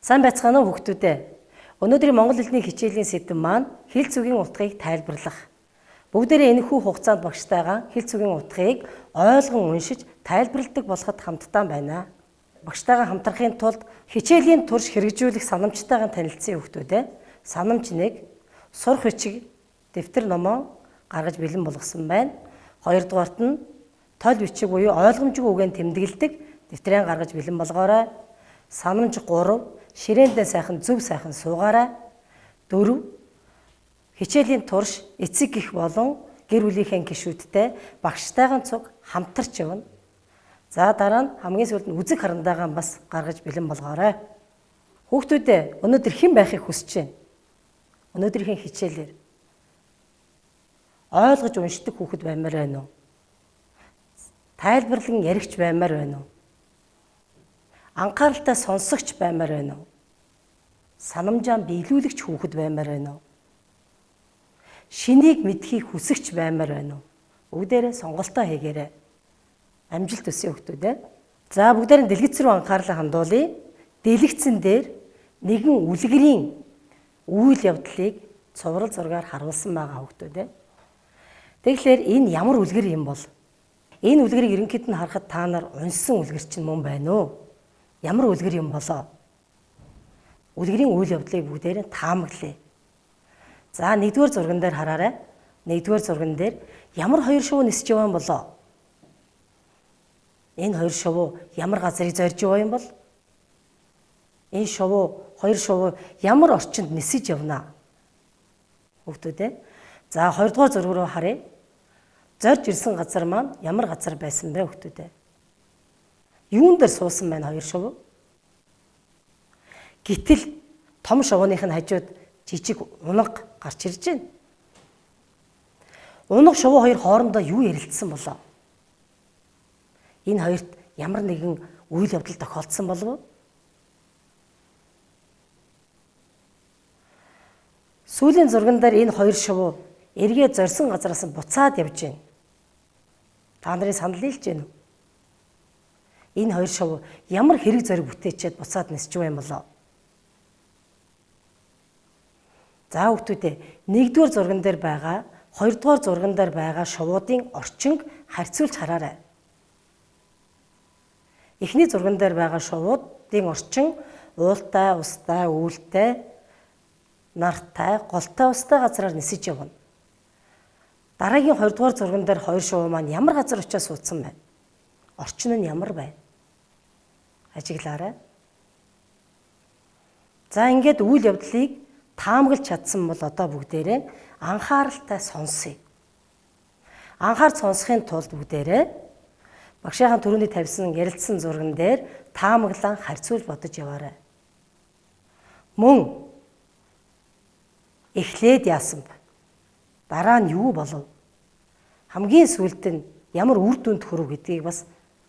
Сайн байцгаана уу хүүхдүүдээ. Өнөөдрийн монгол хэлний хичээлийн сэдэв маань хэл зүгийн утгыг тайлбарлах. Бүгдээрээ энэхүү хугацаанд багштайгаа хэл зүгийн утгыг ойлгон уншиж тайлбарладаг болоход хамтдаа байна. Багштайгаа хамтрахын тулд хичээлийн турш хэрэгжүүлэх санамжтайгаа танилцсан хүүхдүүдээ санамж 1 сурах бичиг дэвтэр номоо гаргаж бэлэн болгосон байна. Хоёрдугаарт нь тол бичиг буюу ойлгомжгүй үгэнд тэмдэглэдэг дэвтрээ гаргаж бэлэн болгоорой. Санамж 3 ширээндээ сайхан зөв сайхан суугаарай. 4 хичээлийн турш эцэг гих болон гэр бүлийнхээ гишүүдтэй багштайгаа цуг хамтарч явна. За дараа нь хамгийн сүүлд нь үзэг харандаагаа бас гаргаж бэлэн болгоорой. Хүүхдүүдээ өнөөдөр хэн байхыг хүсэж байна? Өнөөдрийн хичээлээр ойлгож уншдаг хүүхэд баймаар байна уу? Тайлбарлан яригч баймаар байна уу? Анхааралтай сонсогч баймаар байна уу? Санамжаа биелүүлэгч хүүхэд баймаар байна уу? Шинийг мэдхийг хүсэгч баймаар байна уу? Бүгдээрээ сонголтоо хийгээрэй. Амжилт төсөө хүүхдүүд. За бүгдээрээ дэлгэц рүү анхаарлаа хандуулъя. Дэлгэцэн дээр нэгэн үлгэрийн үйл явдлыг цуврал зургаар харуулсан байгаа хүүхдүүд. Тэгэхээр энэ ямар үлгэр юм бол? Энэ үлгэрийг ерөнхийд нь харахад та нар унсан үлгэр чинь мөн байна уу? Ямар үлгэр юм болоо? Үлгэрийн үйл явдлыг бүгдээрээ таамаглая. За 1-р зурган дээр хараарай. 1-р зурган дээр ямар хоёр шувуу нисэж яваа юм болоо? Энэ хоёр шувуу ямар газрыг зорж яваа юм бол? Энэ хоёр шувуу ямар орчинд нисэж явна? Хүүхдүүд. За 2-р зураг руу харъя. Зорж ирсэн газар маань ямар газар байсан бэ хүүхдүүд? Юун дээр суусан байна хоёр шувуу? Гэтэл том шувууных нь хажууд жижиг унаг гарч ирж байна. Унаг шувуу хоёр хоорондоо юу ярилцсан болоо? Энэ хоёрт ямар нэгэн үйл явдал тохиолдсон болов уу? Сүүлийн зурган дээр энэ хоёр шувуу эргээ зорьсон газараас буцаад явж байна. Та нарын санал нийлж байна уу? Энэ хоёр шувуу ямар хэрэг зориг бүтээчээд буцаад нисэж байгаа юм болоо? За хүүхдүүдээ 1-р зурган дээр байгаа, 2-р зурган дээр байгаа шувуудын орчинг харьцуулж хараарай. Эхний зурган дээр байгаа шувуудын орчин уултай, устай, үүлтэй, нартай, голтой устай газраар нисэж явна. Дараагийн 2-р зурган дээр хоёр шувуу маань ямар газар очиж суудсан байна? Орчин нь ямар байна? Ажиглаарай. За ингээд үйл явдлыг таамаглаж чадсан бол одоо бүгдээрээ анхааралтай сонсъё. Анхаарч сонсохын тулд бүгдээрээ багшийн түрүүний тавьсан ярилцсан зурган дээр таамаглан харьцуулж бодож яваарай. Мөн эхлээд яасан бэ? Дараа нь юу болов? Хамгийн сүүлд нь ямар үр дүнд хүрв гэдгийг бас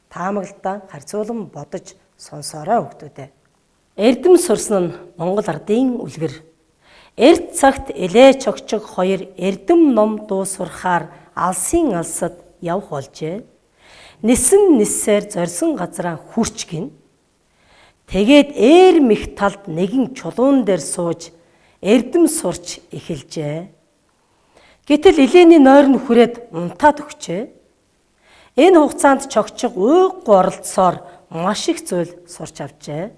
таамаглалдаа харьцуулан бодож сонсоорой хүүхдүүдээ. Эрдэм сурсан нь Монгол ардын үлгэр. Эрт цагт элээ чогчог хоёр эрдэм ном дуу сурахаар алсын алсад явх болжээ. Нисэн ниссээр зорьсон газраа хүрч гин. Тэгээд ээр мэх талд нэгэн чулуун дээр сууж эрдэм сурч эхэлжээ. Гэтэл элээний нойр нь хүрээд унтаад өгчээ. Энэ хугацаанд чогчог уйггүй оролцсоор маш их зүйл сурч авчээ.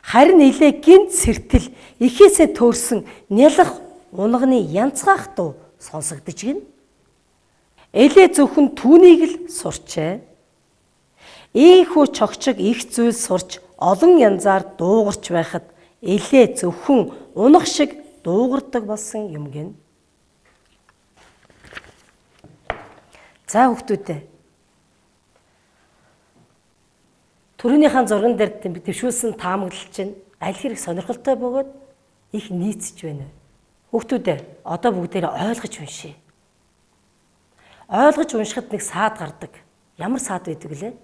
Харин элээ гинт сэртэл ихээсээ төөрсөн нялх унганы янцгаах дуу сонсогдож гин. Элээ зөвхөн түүнийг л сурчээ. Ийхүү чогчог их зүйл сурч олон янзаар дуугарч байхад элээ зөвхөн унах шиг дуугардаг болсон юм гин. За хүүхдүүдээ. Төрөөнийхэн зурган дээр дэвшүүлсэн таамаглал чинь аль хэрэг сонирхолтой бөгөөд их нийцэж байна. Хүүхдүүдээ одоо бүгдээрээ ойлгож уншъя. Ойлгож уншихад нэг саад гардаг. Ямар саад байдаг лээ?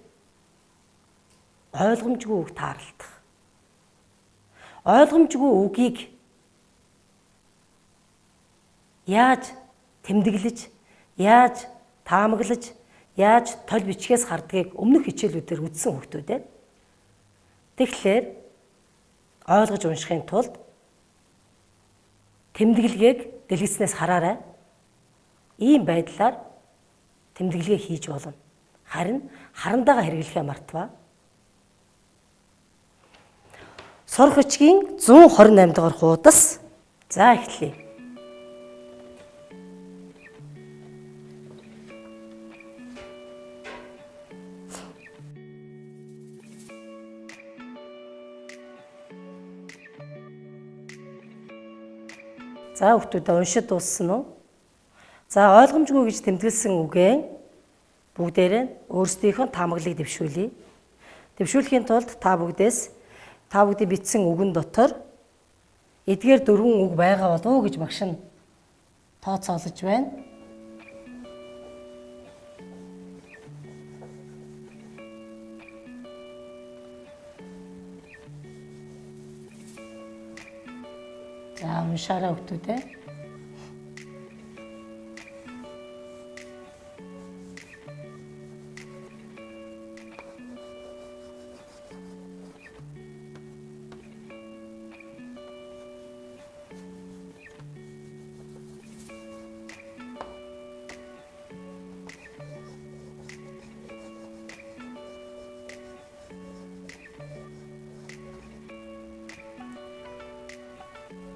Ойлгомжгүй үг таарлах. Ойлгомжгүй үгийг яаж тэмдэглэж, яаж таамаглаж, яаж тол бичгээс хардгийг өмнөх хичээлүүдээр үзсэн хүүхдүүд. Тэгэхээр ойлгож уншихын тулд тэмдэглэгийг дэлгэцнээс хараарай. Ийм байдлаар тэмдэглэгээ хийж болно. Харин харандаага хэрэглэхээ мартваа. Сурах бичгийн 128 дугаар хуудас. За эхлэе. За хүүхдүүд уншид дууссан уу? За ойлгомжгүй гэж тэмдэглэсэн үгээ бүгдээрээ өөрсдийнхөө таамаглалыг дэвшүүлье. Дэвшүүлэхийн тулд та бүгдийн бичсэн үгэн дотор эдгээр 4 үг байгаа болов уу гэж багш нь тооцоолож байна. За уншаарай хүүхдүүдээ.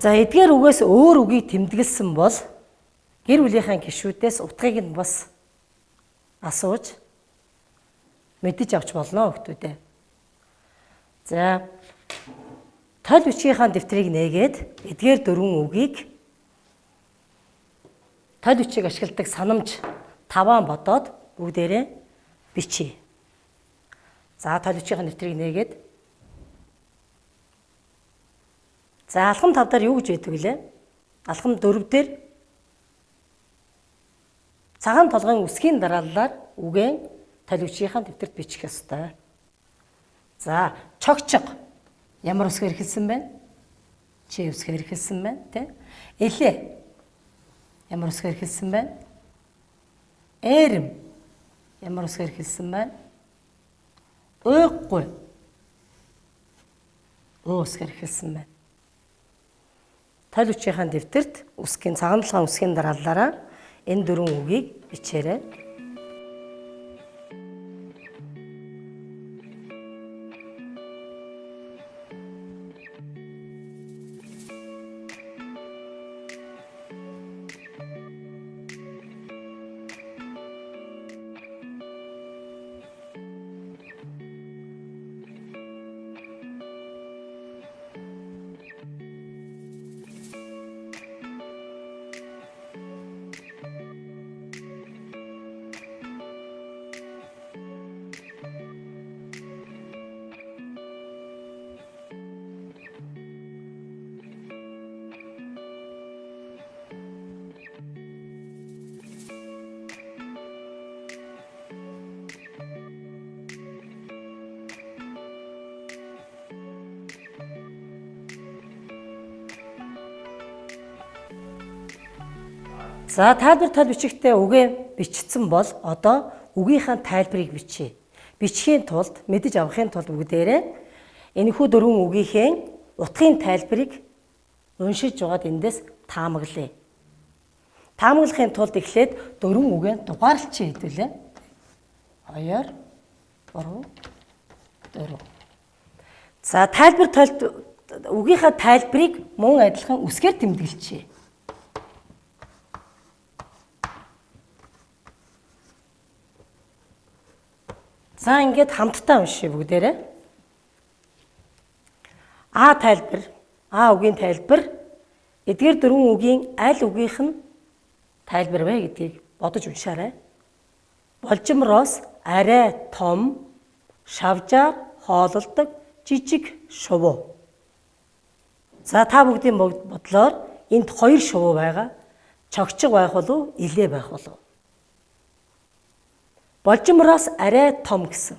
За эдгээр үгээс өөр үгийг тэмдэглэсэн бол гэр бүлийнхаа гишүүдээс утгыг нь бас асууж мэдэж авч болно хүүхдүүдээ. За тол бичгийнхаа дэвтрийг нээгээд эдгээр 4 үгийг тол бичиг ашигладаг санамж 5 бодоод бүгдээрээ бичье. За тол бичгийнхаа дэвтрийг нээгээд за алхам 5 дээр юу гэж байдаг вүлээ? Алхам 4 дээр цагаан толгойн үсгийн дарааллаар үгэн толгичийнхаа дэвтэрт бичих ёстой. За чогчог ямар үсгээр хэлсэн байна? Чи үсгээр хэлсэн байна, тэ? Элэ ямар үсгээр хэлсэн байна? Эрэм ямар үсгээр хэлсэн байна? Өөхгүй үсгээр хэлсэн байна. Тол бичгийнхаа дэвтэрт цагаан толгойн үсгийн дарааллаараа энэ 4 үгийг бичээрэй. За тайлбар тол бичигтээ үгээ бичсэн бол одоо үгийнхаа тайлбарыг бичье. Бичихийн тулд мэдэж авахын тулд бүгдээрээ энэхүү 4 үгийнхээ утгын тайлбарыг уншиж жагаад эндээс таамаглая. Таамаглахын тулд эхлээд 4 үгээ дугаарлалчин хэдүүлээ. 2 3 4. За тайлбар үгийнхаа тайлбарыг мөн адилхан үсгээр тэмдэглэжээ. За ингээд хамтдаа уншия бүгдээрээ. Тайлбар. Үгийн тайлбар. Эдгээр 4 үгийн аль үгийнх нь тайлбар вэ гэдгийг бодож уншаарай. Болжимроос арай том, шавжаар хоололдог жижиг шувуу. За та бүгдийн бодлоор энд 2 шувуу байгаа. Чогчог байх болов, илээ байх болов? Болжимроос арай том гэсэн.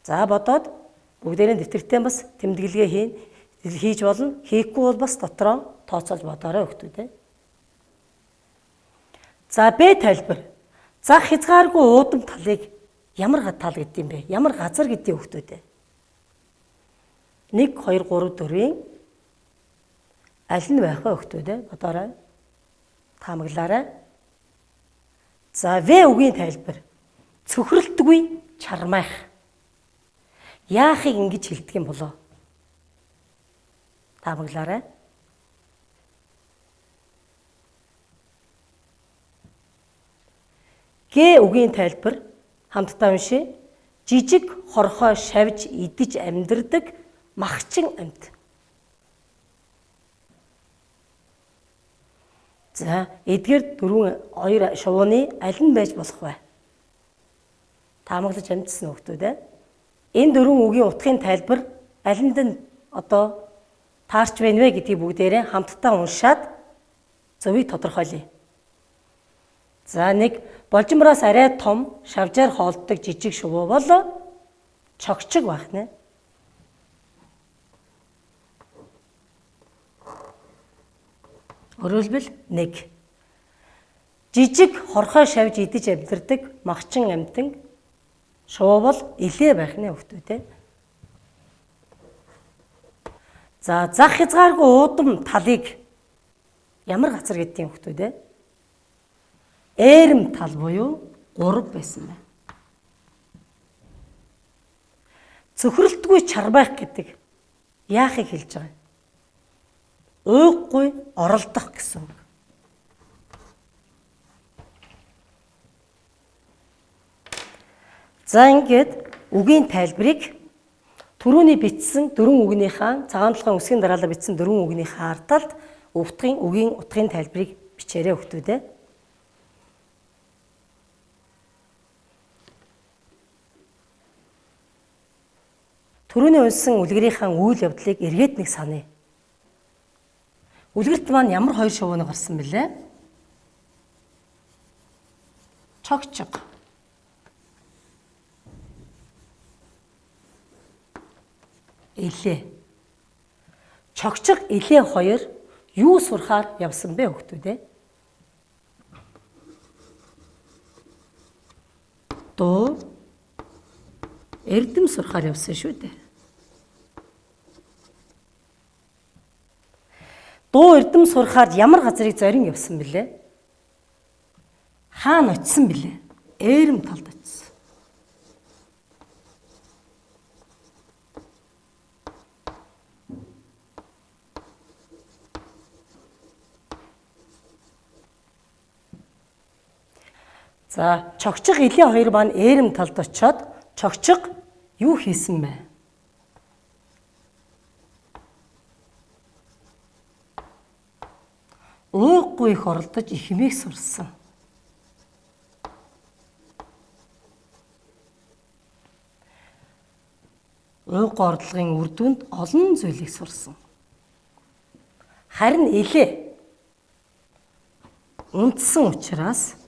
За бодоод бүгдээрээ дэвтэртээ бас тэмдэглэгээ хийж болно. Хийхгүй бол бас дотроо тооцоолж бодоорой хүүхдүүд. За Б тайлбар. Зах хязгааргүй уудам талыг ямар тал гэдэг юм бэ? Ямар газар гэдэг хүүхдүүд. 1 2 3 4-ийн аль нь байх вэ хүүхдүүд? Бодоорой. Таамаглаарай. За В үгийн тайлбар. Цөхрөлтгүй чармайх. Яахыг ингэж хэлдэг юм болоо? Таамаглаарай. Г үгийн тайлбар хамтдаа уншъя. Жижиг хорхоо шавж идэж амьдардаг махчин амьд. За, эдгээр 2 шувууны аль нь байж болох вэ? Таамаглаж амжсан хүүхдүүд ээ. Энэ 4 үгийн утгын тайлбар алинд нь одоо таарч байна вэ гэдгийг бүгдээрээ хамтдаа уншаад зөвийг тодорхойлъё. За, 1 Болжимроос арай том, шавжаар хоолддог жижиг шувуу бол чогчиг байх нэ. Өөрөлдвөл 1 жижиг хорхоо шавж идэж амьдардаг махчин амьтан шувуу бол илээ байх нэ хүүхдүүд. За, зах хязгааргүй уудам талыг ямар газар гэдгийг хүүхдүүд? Ээрэм тал буюу 3 байсан байна. Цөхрөлтгүй чармайх гэдэг яахыг хэлж байгаа юм? Уйггүй оролдох гэсэн үг. За, ингээд үгийн тайлбарыг түрүүний бичсэн 4 үгнийхээ цагаан толгойн үсгийн дараалал бичсэн 4 үгнийхээ ардталд үгийн утгын тайлбарыг бичээрэй хүүхдүүд. Түрүүний уншсан үлгэрийнхаа үйл явдлыг эргээд нэг саная. Үлгэрт маань ямар 2 шувууны гарсан бэлээ? Чогчиг. Илээ. Чогчиг, илээ 2 юу сурахаар явсан бэ хүүхдүүд? Дуу, эрдэм сурахаар явсан шүү дээ. Дуу эрдэм сурахаар ямар газрыг зорин явсан бэлээ? Хаана очисон бэлээ? Ээрэм талд очисон. За, чогчиг илээ 2 маань ээрэм талд очиод чогчиг юу хийсэн бэ? Уйггүй их оролдож их хэмээх сурсан. Уйггүй ордлогын үр дүнд олон зүйлийг сурсан. Харин илээ унтсан учраас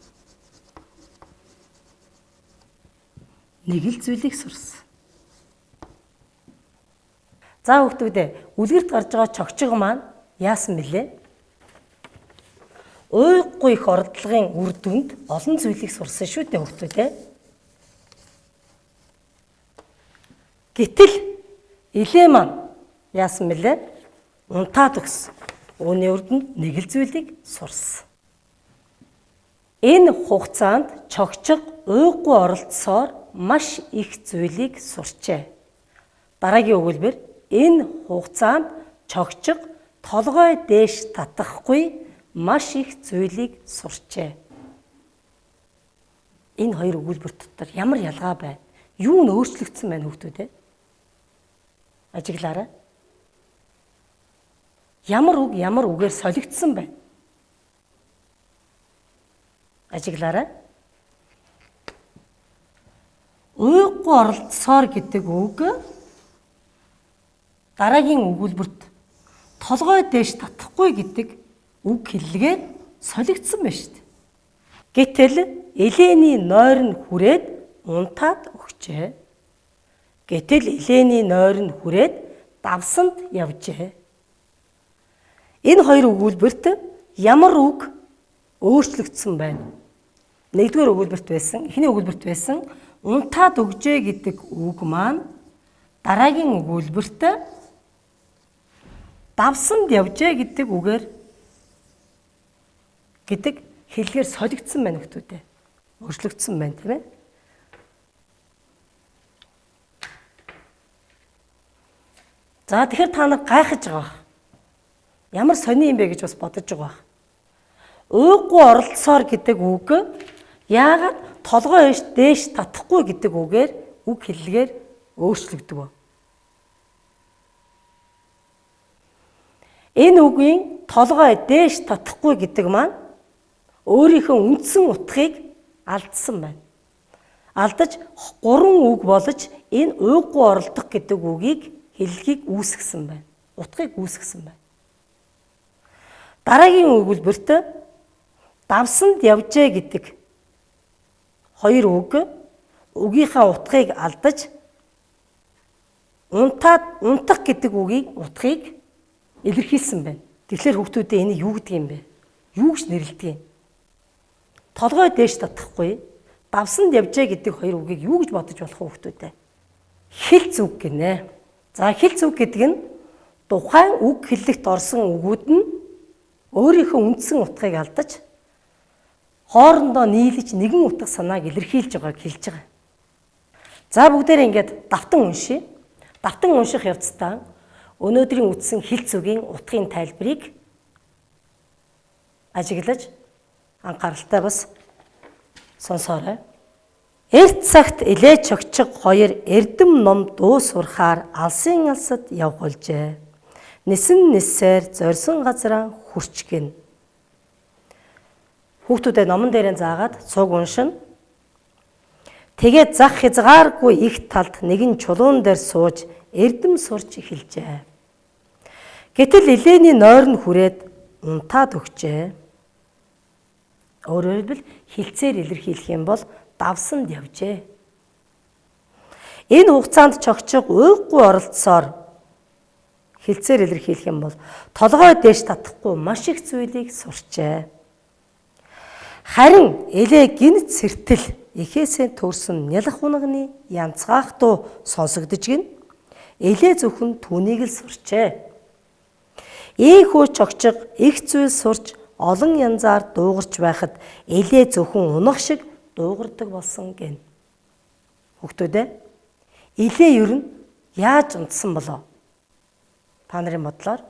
нэг л зүйлийг сурсан. За хүүхдүүдээ, үлгэрт гарч байгаа чогчиг маань яасан бэлээ? Уйггүй их ордлогын үр дүнд олон зүйлийг сурсан шүү дээ хүүхдүүдээ. Гэтэл илээ маань яасан бэлээ? Унтаад өгсөн. Үүний үр дүнд нэг л зүйлийг сурсан. Энэ хугацаанд чогчиг уйггүй оролцсоор маш их зүйлийг сурчээ. Дараагийн өгүүлбэр энэ хугацаанд чогчиг толгой дээш татахгүй маш их зүйлийг сурчээ. Энэ 2 өгүүлбэр дотор ямар ялгаа байна? Юу нь өөрчлөгдсөн байна хүүхдүүд? Ажиглаарай. Ямар үгээр солигдсон байна? Ажиглаарай. Уйггүй оролцсоор гэдэг үг дараагийн өгүүлбэрт толгой дээш татахгүй гэдэг үг хэллэгээр солигдсон байна шүү дээ. Гэтэл илээний нойр нь хүрээд унтаад өгчээ. Давсанд явжээ. Энэ 2 өгүүлбэрт ямар үг өөрчлөгдсөн байна? Нэгдүгээр өгүүлбэрт байсан, эхний өгүүлбэрт байсан унтаад өгжээ гэдэг үг маань дараагийн өгүүлбэрт давсанд явжээ гэдэг үгээр гэдэг хэлгээр солигдсон байна хүмүүстээ. Өөрчлөгдсөн байна тийм ээ. За тэгэхээр та нар гайхаж байгаа. Ямар сони юм бэ гэж бас бодож байгаа. Уйггүй оролцоор гэдэг үг яагаад толгой дээш татахгүй гэдэг үгээр үг хэллэгээр өөрчлөгдөв. Энэ үгийн толгой дээш татахгүй гэдэг маань өөрийнхөө үндсэн утгыг алдсан байна. Алдаж 3 үг болж энэ уйггүй оролдох гэдэг үгийг хэллэгийг үүсгэсэн байна. Утгыг үүсгэсэн байна. Дараагийн өгүүлбэрт давсанд явжээ гэдэг 2 үг үгийнхаа утгыг алдаж унтах гэдэг үгийн утгыг илэрхийлсэн байна. Тэгэхээр хүүхдүүдээ энэ юу гэдэг юм бэ? Юу гэж нэрлэдэг юм? Толгой дээш татахгүй давсанд явжээ гэдэг 2 үгийг юу гэж бодож болох хүүхдүүдээ? Хэлц үг гинэ. За хэлц үг гэдэг нь тухайн үг хэллэгт орсон үгүүд нь өөрийнхөө үндсэн утгыг алдаж хоорондоо нийлж нэгэн утга санааг илэрхийлж байгааг хэлж байгаа. За бүгдээрээ ингээд давтан уншия. Давтан унших явцдаа өнөөдрийн үздсэн хэлц үгийн утгын тайлбарыг ажиглаж анхааралтай бас сонсоорой. Эрт цагт илээ чогчиг 2 эрдэм ном дуу сурахаар алсын алсад явгуулжээ. Нисэн нисээр зорьсон газараа хүрч гин. Хүүхдүүдээ номон дээрээ заагаад цуг уншина. Тэгээд зах хязгааргүй их талд нэгэн чулуун дээр сууж эрдэм сурч эхэлжээ. Гэтэл илээний нойр нь хүрээд унтаад өгчээ. Өөрөөр хэлбэл хэлцээр илэрхийлэх юм бол давсанд явжээ. Энэ хугацаанд чогчиг уйггүй оролцсоор хэлцээр илэрхийлэх юм бол толгой дээш татахгүй маш их зүйлийг сурчээ. Харин элээ гинт сэртэл ихээсээ төрсөн нялх унганы янцгаах дуу сонсогдож гин элээ зөвхөн түүнийг л сурчээ. Ийхүү чогчиг их зүйл сурч олон янзаар дуугарч байхад элээ зөвхөн унах шиг дуугардаг болсон гэн. Хүүхдүүдээ элээ ер нь яаж унтсан болоо? Та нарын бодлоор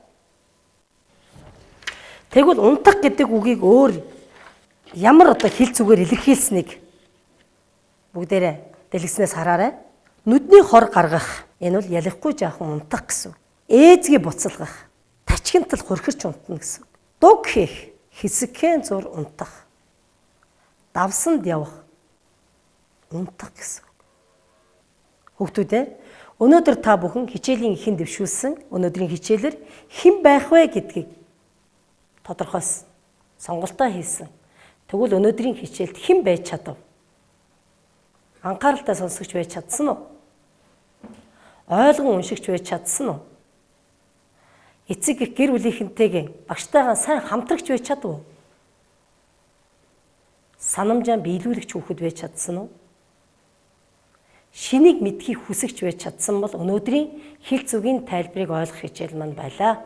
тэгвэл унтах гэдэг үгийг өөр ямар хэлц үгээр илэрхийлсэнийг бүгдээрээ дэлгэснээс хараарай. Нүдний хор гаргах энэ бол ялахгүй жаахан унтах гэсэн. Ээзгээ буцалгах, тачигнтал хөрхирч унтна гэсэн. Дуг хийх, хэсэгхэн зур унтах, давсанд явах, унтах гэсэн. Хүүхдүүдээ өнөөдөр та бүхэн хичээлийн эхэнд дэвшүүлсэн өнөөдрийн хичээлээр хэн байх вэ гэдгийг тодорхойлсон. Сонголтоо хийсэн. Тэгвэл өнөөдрийн хичээлд хэн байж чадав? Анхааралтай сонсогч байж чадсан уу? Ойлгон уншигч байж чадсан уу? Эцэг их гэр бүлийнхэнтэйгээ багштайгаа сайн хамтрагч байж чадав уу? Санамжаа биелүүлэгч хүүхэд байж чадсан уу? Шинийг мэдхийг хүсэгч байж чадсан бол өнөөдрийн хэлц үгийн тайлбарыг ойлгох хичээл маань байлаа.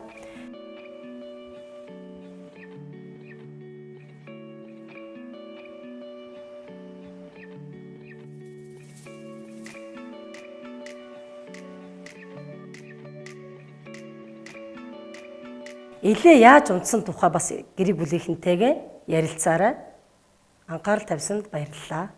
Элээ яаж унтсан тухай бас гэр бүлийнхэнтэйгээ ярилцаарай. Анхаарал тавьсанд баярлалаа.